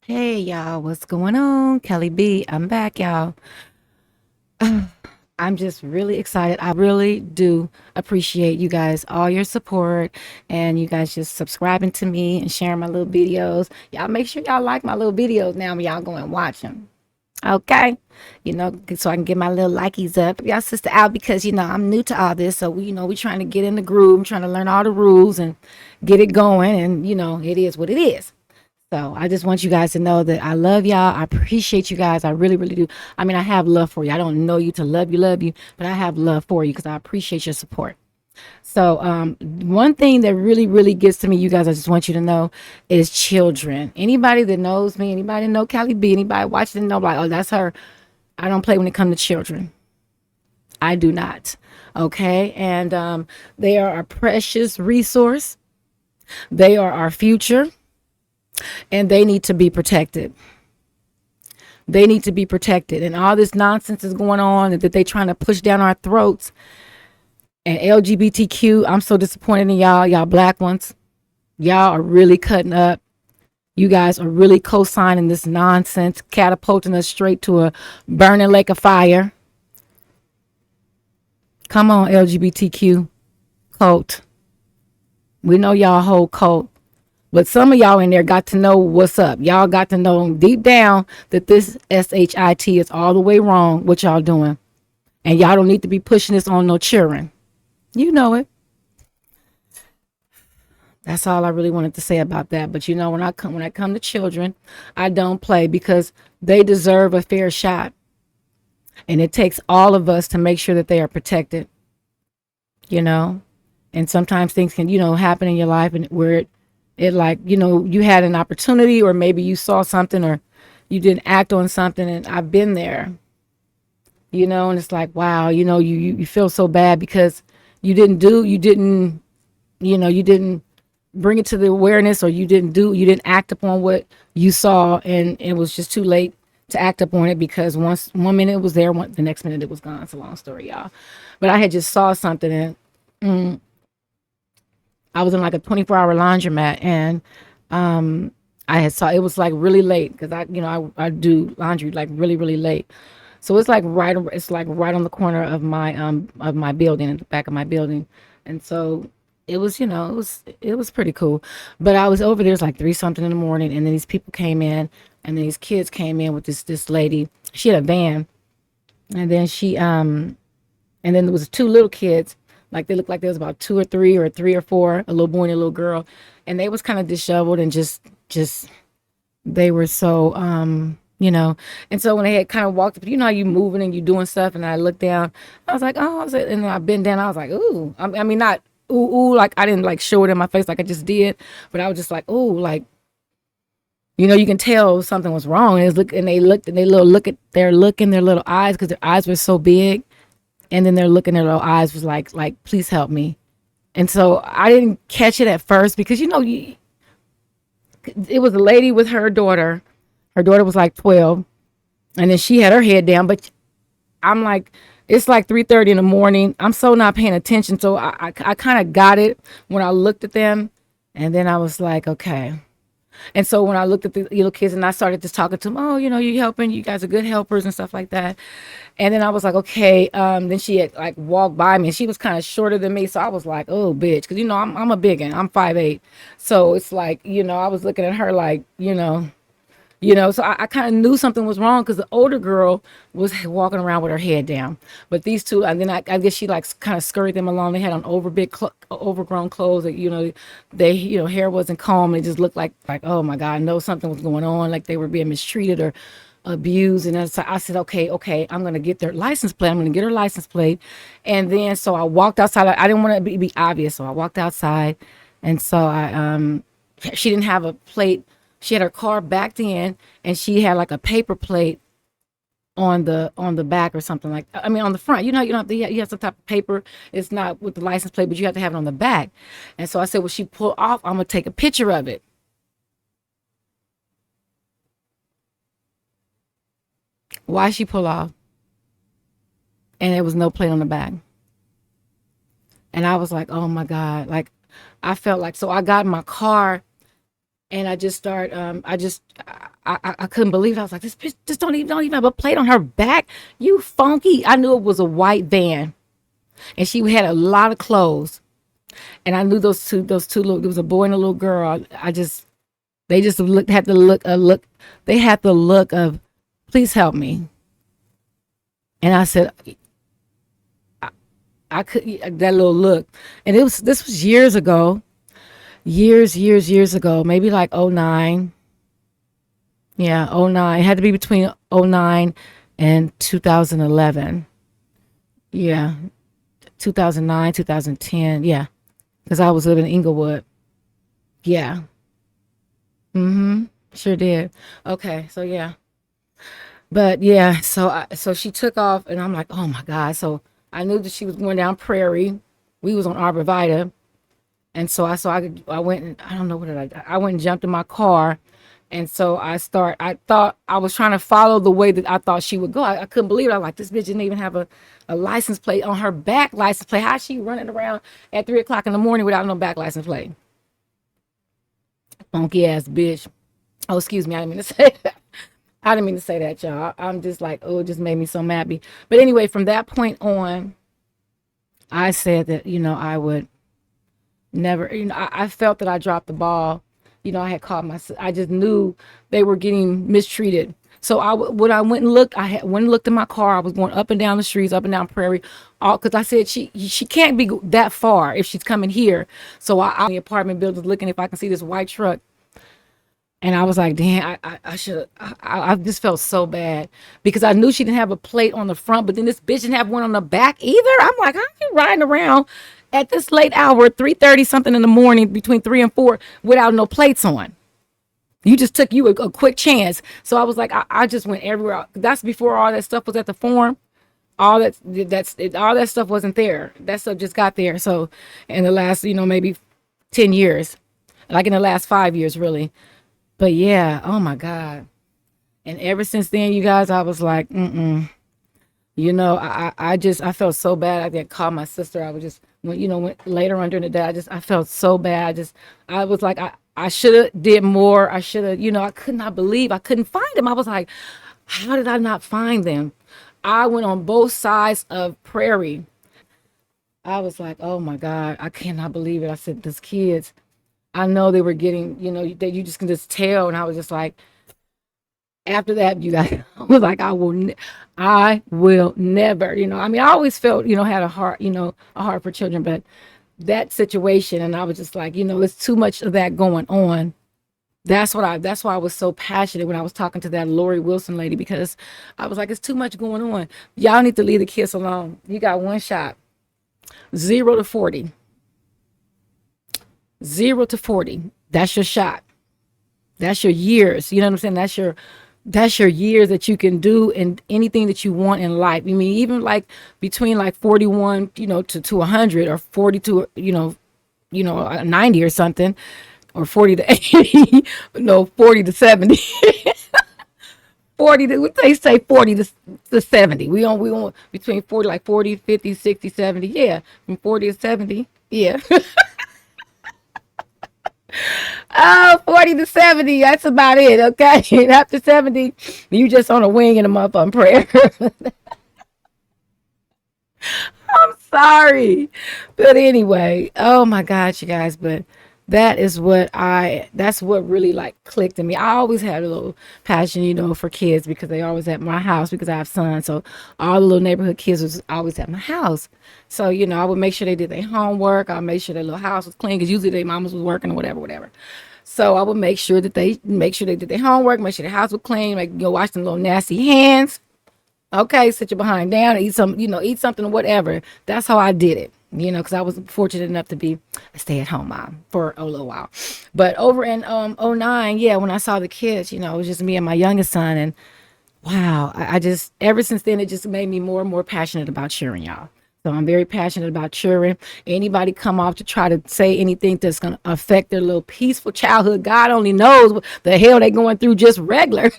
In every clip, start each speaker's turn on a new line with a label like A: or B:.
A: Hey y'all, what's going on? Kelly B, I'm back, y'all. I'm just really excited. I really do appreciate you guys, all your support, and you guys just subscribing to me and sharing my little videos. Y'all make sure y'all like my little videos now when y'all go and watch them. Okay, so I can get my little likies up. Y'all sister out because I'm new to all this, so we trying to get in the groove, I'm trying to learn all the rules and get it going, and it is what it is. So I just want you guys to know that I love y'all. I appreciate you guys. I really, really do. I mean, I have love for you. I don't know you to love you, but I have love for you because I appreciate your support. So one thing that really, really gets to me, you guys, I just want you to know, is children. Anybody that knows me, anybody know Cali B, anybody watching, know like, oh, that's her. I don't play when it comes to children. I do not. Okay, and they are a precious resource. They are our future, and they need to be protected. They need to be protected. And all this nonsense is going on that they trying to push down our throats. And LGBTQ, I'm so disappointed in y'all black ones. Y'all are really cutting up. You guys are really co-signing this nonsense, catapulting us straight to a burning lake of fire. Come on, LGBTQ cult. We know y'all whole cult. But some of y'all in there got to know what's up. Y'all got to know deep down that this SHIT is all the way wrong, what y'all doing. And y'all don't need to be pushing this on no children. You know it. That's all I really wanted to say about that. But when I come to children, I don't play because they deserve a fair shot. And it takes all of us to make sure that they are protected, you know. And sometimes things can, happen in your life and where it like, you had an opportunity or maybe you saw something or you didn't act on something, and I've been there, and it's like, wow, you feel so bad because you didn't bring it to the awareness, or you didn't act upon what you saw, and it was just too late to act upon it because once one minute it was there, the next minute it was gone. It's a long story, y'all. But I had just saw something, and I was in like a 24-hour laundromat, and I had saw it was like really late because I do laundry like really, really late. So it's like right on the corner of my building, in the back of my building. And so it was pretty cool. But I was over there, it's like three something in the morning, and then these people came in, and then these kids came in with this lady. She had a van, and then and then there was two little kids, like they looked like there was about two or three or three or four, a little boy and a little girl, and they was kind of disheveled and just they were so and so when they had kind of walked up, how you moving and you doing stuff, and I looked down, I was like, oh, and then I bent down, I was like, ooh, I mean, not ooh, like I didn't like show it in my face like I just did, but I was just like, ooh, like, you can tell something was wrong. And they looked, and they're looking their little eyes, because their eyes were so big, and then they're looking, their little eyes was like, please help me. And so I didn't catch it at first because it was a lady with her daughter. Her daughter was like 12, and then she had her head down. But I'm like, it's like 3:30 in the morning. I'm so not paying attention. So I kind of got it when I looked at them, and then I was like, okay. And so when I looked at the little kids and I started just talking to them, oh, you helping, you guys are good helpers and stuff like that. And then I was like, okay. Then she had like walked by me, and she was kind of shorter than me. So I was like, oh, bitch. Cause I'm a big one. I'm 5'8". So it's like, I was looking at her like, so I kind of knew something was wrong because the older girl was walking around with her head down. But these two, and then I guess she like kind of scurried them along. They had on overgrown clothes that, they, hair wasn't combed. It just looked like, oh my God, I know something was going on. Like they were being mistreated or abused. And then so I said, okay, I'm going to get their license plate. I'm going to get her license plate. And then, so I walked outside. I didn't want to be obvious. So I walked outside, and so she didn't have a plate. She had her car backed in, and she had like a paper plate on the back or something, like, I mean, on the front. You don't have to, you have some type of paper. It's not with the license plate, but you have to have it on the back. And so I said, well, she pulled off, I'm gonna take a picture of it. Why she pull off? And there was no plate on the back. And I was like, oh my God. Like, I felt like, so I got in my car, and I just start I couldn't believe it. I was like, this bitch just don't even have a plate on her back. You funky. I knew it was a white van, and she had a lot of clothes. And I knew those two little, there was a boy and a little girl. They just had the look. They had the look of, please help me. And I said, I could, that little look. And this was years ago, years ago, maybe like '09. Yeah, '09. It had to be between '09 and 2011. Yeah, 2009, 2010. Yeah, because I was living in Inglewood. Yeah. Mm-hmm. Sure did. Okay, so yeah. But yeah, so she took off and I'm like, oh my God. So I knew that she was going down Prairie. We was on Arborvita. And I went and I don't know what did I do. I went and jumped in my car. And so I thought I was trying to follow the way that I thought she would go. I couldn't believe it. I was like, this bitch didn't even have a license plate on her back license plate. How's she running around at 3 o'clock in the morning without no back license plate? Funky ass bitch. Oh, excuse me. I didn't mean to say that. I didn't mean to say that, y'all. I'm just like, oh, it just made me so mad. But anyway, from that point on, I said that, I would never, I felt that I dropped the ball. I had caught myself. I just knew they were getting mistreated. So when I went and looked, went and looked in my car. I was going up and down the streets, up and down Prairie, all because I said she can't be that far if she's coming here. So I the apartment buildings looking if I can see this white truck. And I was like, damn, I should. I just felt so bad because I knew she didn't have a plate on the front, but then this bitch didn't have one on the back either. I'm like, how are you riding around at this late hour, 3:30 something in the morning, between 3 and 4, without no plates on? You just took you a quick chance. So I was like, I just went everywhere. That's before all that stuff was at the farm. All that stuff wasn't there. That stuff just got there. So in the last, maybe 10 years, like in the last 5 years, really. But yeah, oh my God. And ever since then, you guys, I was like, I felt so bad. I didn't call my sister. I was just, when later on during the day, I felt so bad. I was like, I should have did more. I should have, I could not believe I couldn't find them. I was like, how did I not find them? I went on both sides of Prairie. I was like, oh my God, I cannot believe it. I said, these kids, I know they were getting, that you just can just tell. And I was just like, after that, you guys, I was like, I will never, I always felt, had a heart for children, but that situation, and I was just like, it's too much of that going on. That's why I was so passionate when I was talking to that Lori Wilson lady, because I was like, it's too much going on. Y'all need to leave the kids alone. You got one shot, 0 to 40. 0 to 40. That's your shot. That's your years. You know what I'm saying? That's your years that you can do and anything that you want in life. I mean, even like between like 41, to 100, or 40 to, 90 or something, or 40 to 80, no, 40 to 70. 40 to, they say 40 to 70. We on between 40, like 40, 50, 60, 70. Yeah. From 40 to 70. Yeah. Oh, 40 to 70. That's about it. Okay. After 70, you just on a wing and a month on prayer. I'm sorry. But anyway, oh my God, you guys. But that's what really like clicked in me. I always had a little passion, for kids, because they always at my house because I have sons. So all the little neighborhood kids was always at my house. So, I would make sure they did their homework. I'll make sure their little house was clean because usually their mamas was working or whatever. So I would make sure they did their homework, make sure the house was clean, go wash them little nasty hands. Okay, sit your behind down, eat something or whatever. That's how I did it, because I was fortunate enough to be a stay-at-home mom for a little while. But over in '09, yeah, when I saw the kids, it was just me and my youngest son, and wow, I just, ever since then, it just made me more and more passionate about cheering, y'all. So I'm very passionate about cheering. Anybody come off to try to say anything that's going to affect their little peaceful childhood, God only knows what the hell they going through just regular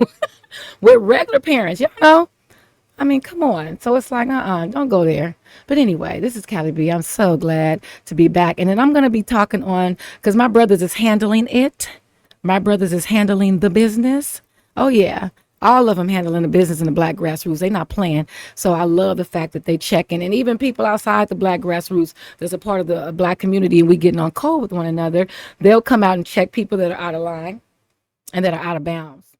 A: with regular parents, I mean, come on. So it's like, don't go there. But anyway, this is Cali B. I'm so glad to be back. And then I'm going to be talking on, because my brothers is handling it. My brothers is handling the business. Oh yeah. All of them handling the business in the black grassroots. They not playing. So I love the fact that they checking. And even people outside the black grassroots, there's a part of the black community and we getting on code with one another. They'll come out and check people that are out of line and that are out of bounds.